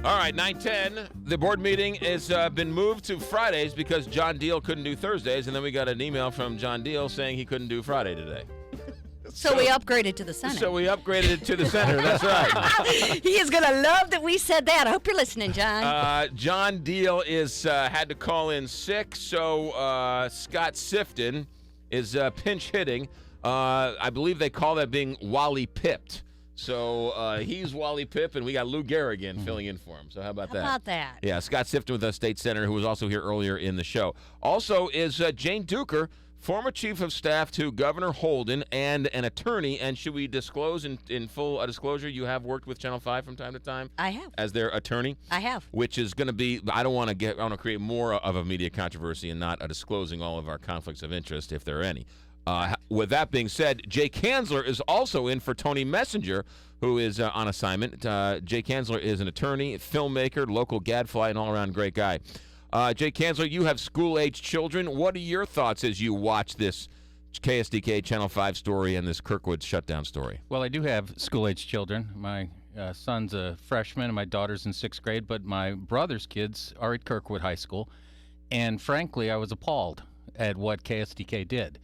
All right, 9:10. The board meeting has been moved to Fridays because John Deal couldn't do Thursdays, and then we got an email from John Deal saying he couldn't do Friday today. So we upgraded to the center. So we upgraded it to the center. That's right. He is going to love that we said that. I hope you're listening, John. John Deal is had to call in sick, so Scott Sifton is pinch hitting. I believe they call that being Wally Pipped. So he's Wally Pip, and we got Lou Garrigan filling in for him. So how about that? How about that? Yeah, Scott Sifton with us, State Senator, who was also here earlier in the show. Also is Jane Duker, former chief of staff to Governor Holden and an attorney. And should we disclose in full disclosure, you have worked with Channel 5 from time to time? I have. As their attorney? I have. Which is going to be, I want to create more of a media controversy and not disclosing all of our conflicts of interest, if there are any. With that being said, Jay Kanzler is also in for Tony Messenger, who is on assignment. Jay Kanzler is an attorney, filmmaker, local gadfly, and all-around great guy. Jay Kanzler, you have school-aged children. What are your thoughts as you watch this KSDK Channel 5 story and this Kirkwood shutdown story? Well, I do have school-aged children. My son's a freshman and my daughter's in 6th grade, but my brother's kids are at Kirkwood High School. And frankly, I was appalled at what KSDK did.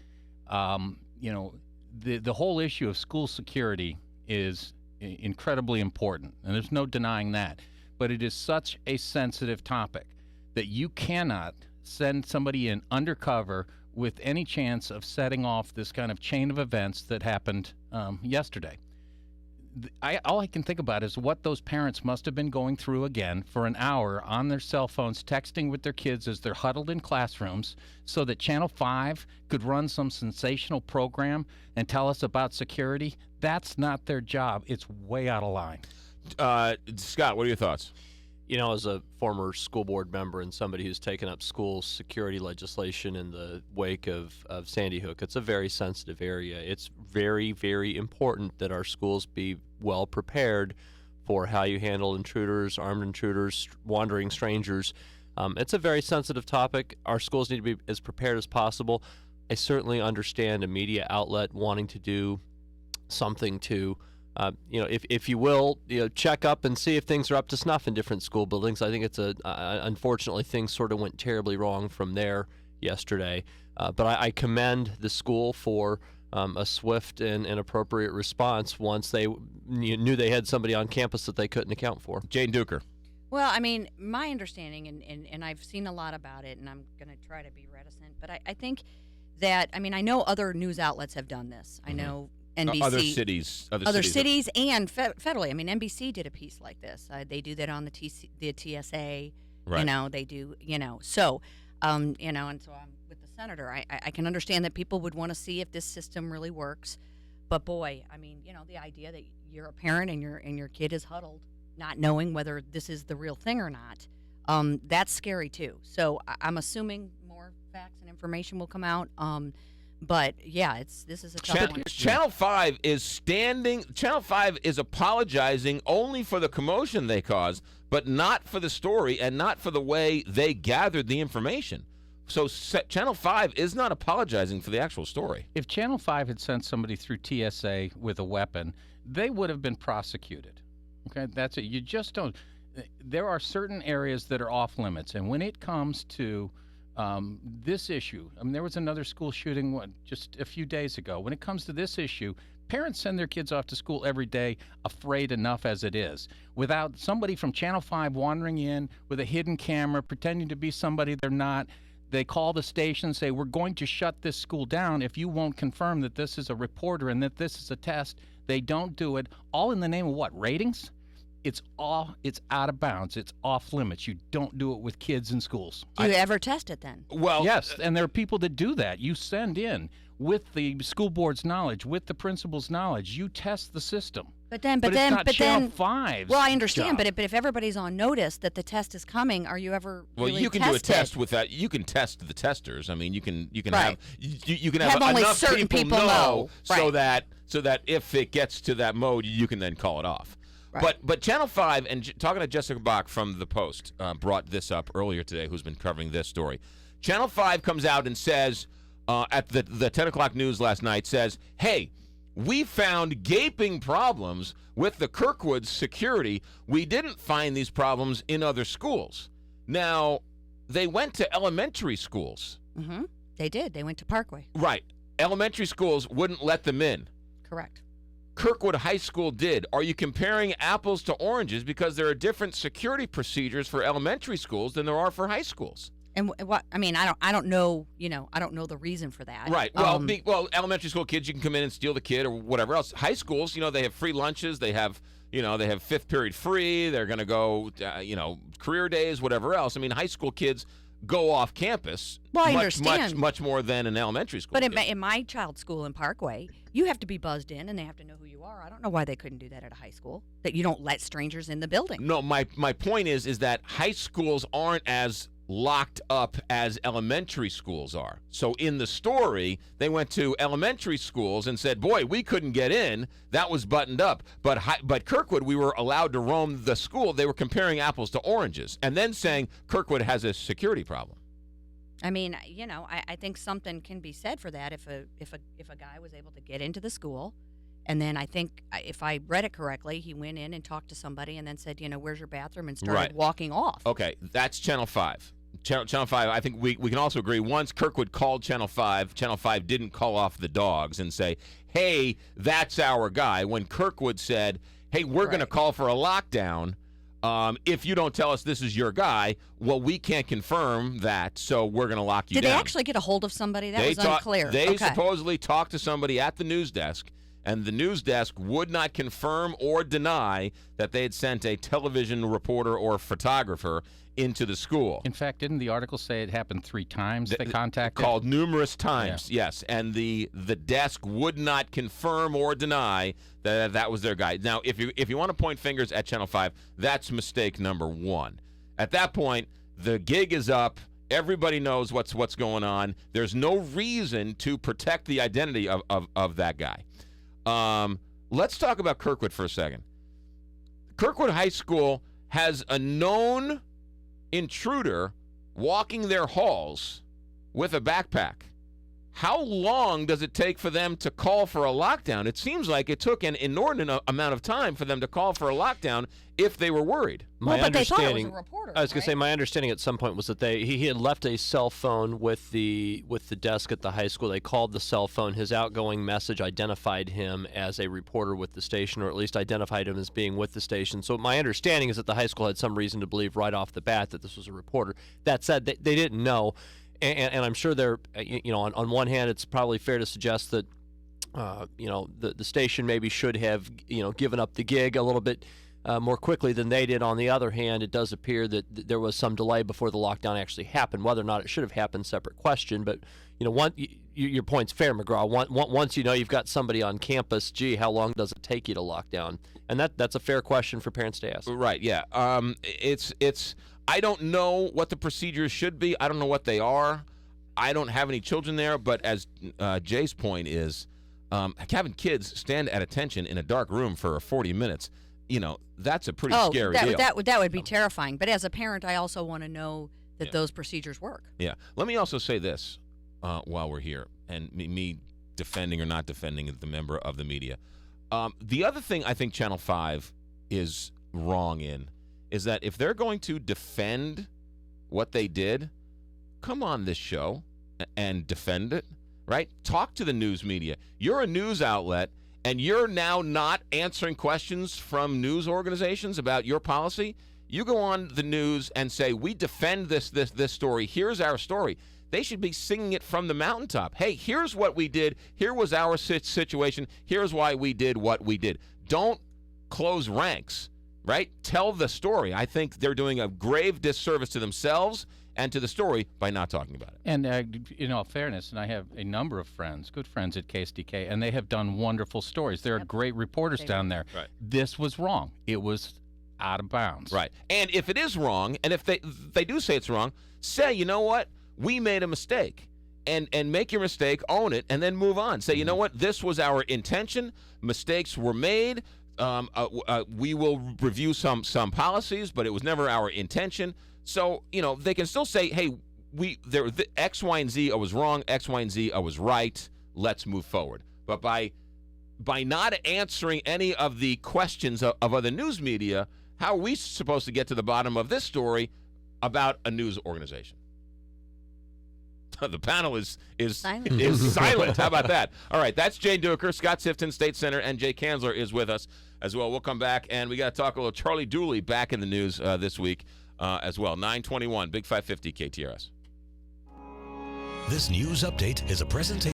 The whole issue of school security is incredibly important, and there's no denying that. But it is such a sensitive topic that you cannot send somebody in undercover with any chance of setting off this kind of chain of events that happened yesterday. All I can think about is what those parents must have been going through again for an hour on their cell phones, texting with their kids as they're huddled in classrooms so that Channel 5 could run some sensational program and tell us about security. That's not their job. It's way out of line. Scott, what are your thoughts? You know, as a former school board member and somebody who's taken up school security legislation in the wake of Sandy Hook, it's a very sensitive area. It's very, very important that our schools be well prepared for how you handle intruders, armed intruders, wandering strangers. It's a very sensitive topic. Our schools need to be as prepared as possible. I certainly understand a media outlet wanting to do something to if you will, check up and see if things are up to snuff in different school buildings. I think it's unfortunately things sort of went terribly wrong from there yesterday. But I commend the school for a swift and appropriate response once they knew they had somebody on campus that they couldn't account for. Jane Duker. Well, I mean, my understanding, and I've seen a lot about it, and I'm going to try to be reticent, but I think that, I know other news outlets have done this. I know NBC, other cities and federally. NBC did a piece like this. They do that on the TSA. Right. They do. So, and so I'm with the senator. I can understand that people would want to see if this system really works, but boy, the idea that you're a parent and your kid is huddled, not knowing whether this is the real thing or not, that's scary too. So I'm assuming more facts and information will come out. But yeah, this is a tough one. Channel 5 Channel 5 is apologizing only for the commotion they caused, but not for the story and not for the way they gathered the information. So Channel 5 is not apologizing for the actual story. If Channel 5 had sent somebody through TSA with a weapon, they would have been prosecuted. Okay, that's it. You just don't. There are certain areas that are off limits, and when it comes to this issue, there was another school shooting just a few days ago. When it comes to this issue, parents send their kids off to school every day afraid enough as it is. Without somebody from Channel 5 wandering in with a hidden camera, pretending to be somebody they're not, they call the station and say, we're going to shut this school down if you won't confirm that this is a reporter and that this is a test. They don't do it, all in the name of what? Ratings? It's out of bounds. It's off limits. You don't do it with kids in schools. Do you ever test it then? Well, yes, and there are people that do that. You send in with the school board's knowledge, with the principal's knowledge. You test the system. But then, Channel 5's well, I understand, job. but if everybody's on notice that the test is coming, are you ever really you can test do a test it? with that. You can test the testers. You can Right. have only enough certain people know. so Right. that if it gets to that mode, you can then call it off. Right. But Channel 5, and talking to Jessica Bach from The Post, brought this up earlier today, who's been covering this story. Channel 5 comes out and says, at the 10 o'clock news last night, says, hey, We found gaping problems with the Kirkwood security. We didn't find these problems in other schools. Now, they went to elementary schools. Mm-hmm. They did. They went to Parkway. Right. Elementary schools wouldn't let them in. Correct. Kirkwood High School did. Are you comparing apples to oranges? Because there are different security procedures for elementary schools than there are for high schools. And what I mean, I don't know. I don't know the reason for that. Right. Well, elementary school kids, you can come in and steal the kid or whatever else. High schools, they have free lunches. They have, they have fifth period free. They're going to go, career days, whatever else. I mean, high school kids go off campus. Well, I much, understand. much more than an elementary school. But kid. in my child's school in Parkway, you have to be buzzed in, and they have to know who you are. I don't know why they couldn't do that at a high school. That you don't let strangers in the building. No, my point is that high schools aren't as locked up as elementary schools are. So in the story, they went to elementary schools and said, boy, we couldn't get in. That was buttoned up. But Kirkwood, we were allowed to roam the school. They were comparing apples to oranges and then saying Kirkwood has a security problem. I mean, I think something can be said for that if a guy was able to get into the school. And then I think, if I read it correctly, he went in and talked to somebody and then said, where's your bathroom, and started walking off. Okay, that's Channel 5. Channel 5, I think we can also agree, once Kirkwood called Channel 5 didn't call off the dogs and say, hey, that's our guy. When Kirkwood said, hey, we're going to call for a lockdown if you don't tell us this is your guy, well, we can't confirm that, so we're going to lock you down. Did they actually get a hold of somebody? That was unclear. They supposedly talked to somebody at the news desk, and the news desk would not confirm or deny that they had sent a television reporter or photographer into the school. In fact, didn't the article say it happened 3 times they contacted? Called numerous times, yes. And the desk would not confirm or deny that was their guy. Now, if you want to point fingers at Channel 5, that's mistake number 1. At that point, the gig is up. Everybody knows what's going on. There's no reason to protect the identity of that guy. Let's talk about Kirkwood for a second. Kirkwood High School has a known intruder walking their halls with a backpack. How long does it take for them to call for a lockdown? It seems like it took an inordinate amount of time for them to call for a lockdown if they were worried. But they thought it was a reporter. I was going to say, my understanding at some point was that he had left a cell phone with the desk at the high school. They called the cell phone. His outgoing message identified him as a reporter with the station, or at least identified him as being with the station. So my understanding is that the high school had some reason to believe right off the bat that this was a reporter. That said, they didn't know. And I'm sure they're, on one hand, it's probably fair to suggest that, the station maybe should have, given up the gig a little bit more quickly than they did. On the other hand, it does appear that there was some delay before the lockdown actually happened. Whether or not it should have happened, separate question. But, your point's fair, McGraw. Once you've got somebody on campus, how long does it take you to lock down? And that's a fair question for parents to ask. Right, yeah. It's I don't know what the procedures should be. I don't know what they are. I don't have any children there, but as Jay's point is, having kids stand at attention in a dark room for 40 minutes, that's a pretty scary deal. That would be terrifying. But as a parent, I also want to know that those procedures work. Yeah. Let me also say this while we're here, and me defending or not defending the member of the media. The other thing I think Channel 5 is wrong in is that if they're going to defend what they did, come on this show and defend it, right? Talk to the news media. You're a news outlet, and you're now not answering questions from news organizations about your policy. You go on the news and say, we defend this story. Here's our story. They should be singing it from the mountaintop. Hey, here's what we did. Here was our situation. Here's why we did what we did. Don't close ranks. Right? Tell the story. I think they're doing a grave disservice to themselves and to the story by not talking about it. And in all fairness, and I have a number of friends, good friends at KSDK, and they have done wonderful stories. There are great reporters down there. Right. This was wrong. It was out of bounds. Right. And if it is wrong, and if they do say it's wrong, say, you know what? We made a mistake. And make your mistake, own it, and then move on. Say, you know what? This was our intention. Mistakes were made. We will review some policies, but it was never our intention. So, they can still say, hey, X, Y, and Z, I was wrong. X, Y, and Z, I was right. Let's move forward. But by by not answering any of the questions of other news media, how are we supposed to get to the bottom of this story about a news organization? The panel is silent. How about that? All right, that's Jane Duker, Scott Sifton, State Senator, and Jay Kanzler is with us as well. We'll come back, and we got to talk a little Charlie Dooley back in the news this week as well. 921, Big 550 KTRS. This news update is a presentation